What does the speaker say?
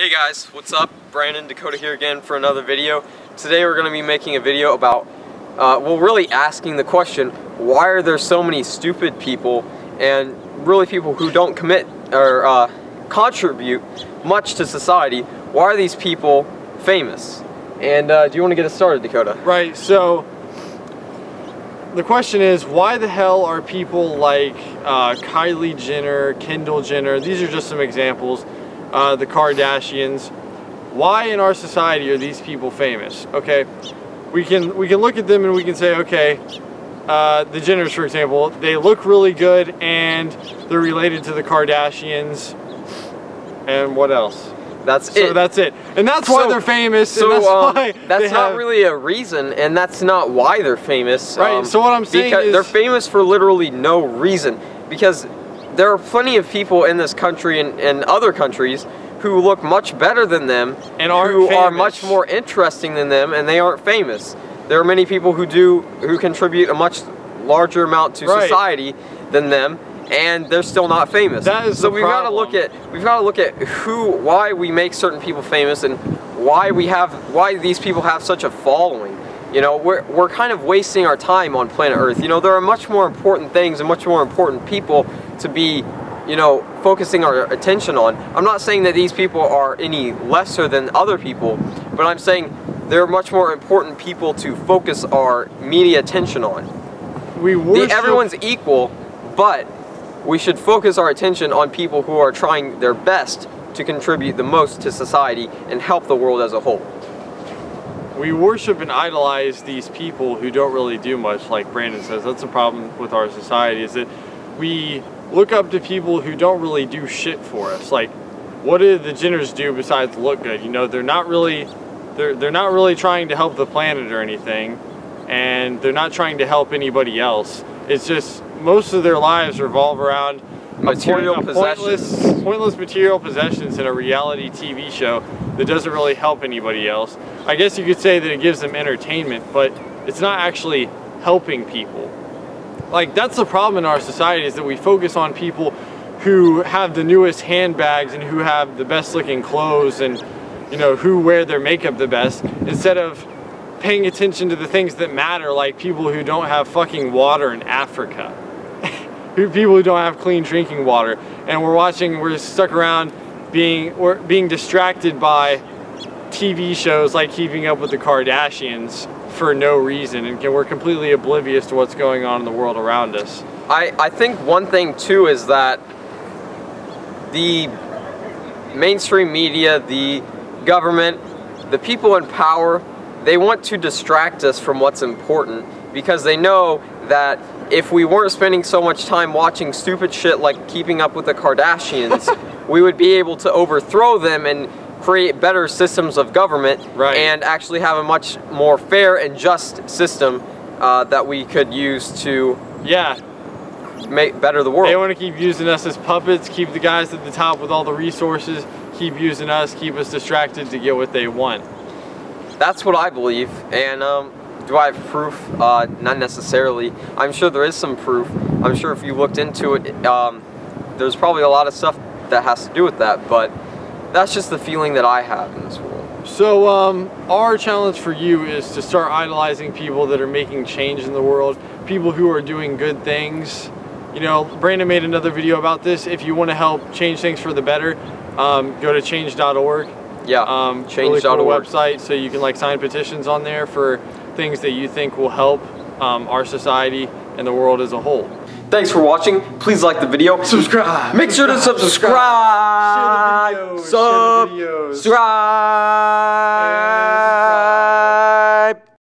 Hey guys, what's up? Brandon, Dakota here again for another video. Today we're going to be making a video about, well, really asking the question, why are there so many stupid people and really people who don't commit or contribute much to society? Why are these people famous? And do you want to get us started, Dakota? Right, so the question is, why the hell are people like Kylie Jenner, Kendall Jenner, these are just some examples, the Kardashians, why in our society are these people famous? Okay, we can look at them and we can say, okay, the Jenners, for example, they look really good and they're related to the Kardashians, and what else? That's it. So that's it. And that's why they're famous. So and that's not really a reason, and that's not why they're famous. Right, so what I'm saying is they're famous for literally no reason. Because there are plenty of people in this country and other countries who look much better than them and are much more interesting than them, and they aren't famous. There are many people who contribute a much larger amount to society than them, and they're still not famous. That is so we've got to look at why we make certain people famous and why these people have such a following. You know, we're kind of wasting our time on planet Earth. You know, there are much more important things and much more important people to be, you know, focusing our attention on. I'm not saying that these people are any lesser than other people, but I'm saying they're much more important people to focus our media attention on. Everyone's equal, but we should focus our attention on people who are trying their best to contribute the most to society and help the world as a whole. We worship and idolize these people who don't really do much, like Brandon says. That's the problem with our society, is that we look up to people who don't really do shit for us. Like, what did the Jenners do besides look good? You know, they're not really trying to help the planet or anything, and they're not trying to help anybody else. It's just most of their lives revolve around pointless material possessions in a reality TV show that doesn't really help anybody else. I guess you could say that it gives them entertainment, but it's not actually helping people. Like, that's the problem in our society, is that we focus on people who have the newest handbags and who have the best looking clothes and, you know, who wear their makeup the best, instead of paying attention to the things that matter, like people who don't have fucking water in Africa. People who don't have clean drinking water. And we're stuck around being distracted by TV shows like Keeping Up with the Kardashians for no reason, and we're completely oblivious to what's going on in the world around us. I think one thing too is that the mainstream media, the government, the people in power, they want to distract us from what's important, because they know that if we weren't spending so much time watching stupid shit like Keeping Up with the Kardashians, we would be able to overthrow them and create better systems of government, and actually have a much more fair and just system that we could use to better the world. They want to keep using us as puppets, keep the guys at the top with all the resources, keep using us, keep us distracted to get what they want. That's what I believe, and do I have proof? Not necessarily. I'm sure there is some proof. I'm sure if you looked into it, there's probably a lot of stuff that has to do with that, but that's just the feeling that I have in this world. So our challenge for you is to start idolizing people that are making change in the world, people who are doing good things. You know, Brandon made another video about this. If you want to help change things for the better, go to change.org. Yeah, change.org. Really cool website, so you can like sign petitions on there for things that you think will help our society and the world as a whole. Thanks for watching. Please like the video. Subscribe. Make sure to subscribe. Share the video. Subscribe.